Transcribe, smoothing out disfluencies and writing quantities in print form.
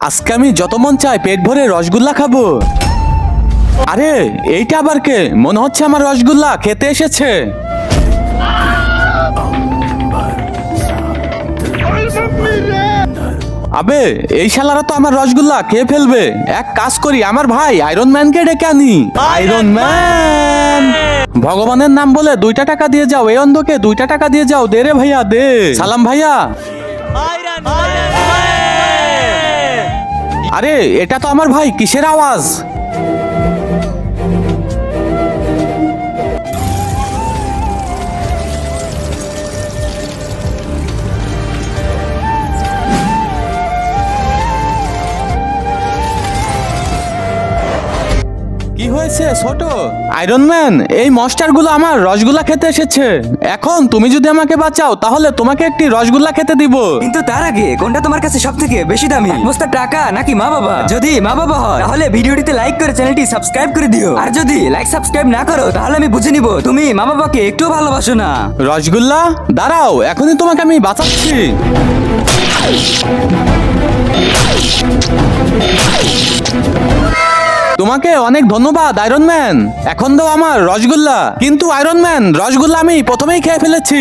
আজকে আমি যত মন চাই পেট ভরে রসগোল্লা খাবো। আরে এইটা আবার কে? মনে হচ্ছে আমার রসগোল্লা খেতে এসেছে। আবে এই শালারা তো আমার রসগোল্লা খেয়ে ফেলবে। এক কাজ করি, আমার ভাই আয়রন ম্যানকে ডেকে আনি। আয়রন ম্যান, ভগবানের নাম বলে 2টা টাকা দিয়ে যাও। এই অন্ধকে 2টা টাকা দিয়ে যাও। দে রে ভাইয়া দে। সালাম ভাইয়া। আরে এটা তো আমার ভাই, কিসের আওয়াজ? কি হয়েছে ছোট? আয়রন ম্যান, এই মনস্টারগুলো আমার রসগোল্লা খেতে এসেছে। এখন তুমি যদি আমাকে বাঁচাও তাহলে তোমাকে একটি রসগোল্লা খেতে দিব। কিন্তু তার আগে কোনটা তোমার কাছে সব থেকে বেশি দামি? এক বস্তা টাকা নাকি মা বাবা? যদি মা বাবা হয় তাহলে ভিডিওটিতে লাইক করে চ্যানেলটি সাবস্ক্রাইব করে দিও। আর যদি লাইক সাবস্ক্রাইব না করো তাহলে আমি বুঝে নিব তুমি মা বাবাকে একটু ভালোবাসো না। রসগোল্লা দাঁড়াও, এখনই তোমাকে আমি বাঁচাচ্ছি। তোমাকে অনেক ধন্যবাদ আয়রন ম্যান। এখন দাও আমার রসগোল্লা। কিন্তু আয়রন ম্যান, রসগোল্লা আমি প্রথমেই খেয়ে ফেলেছি।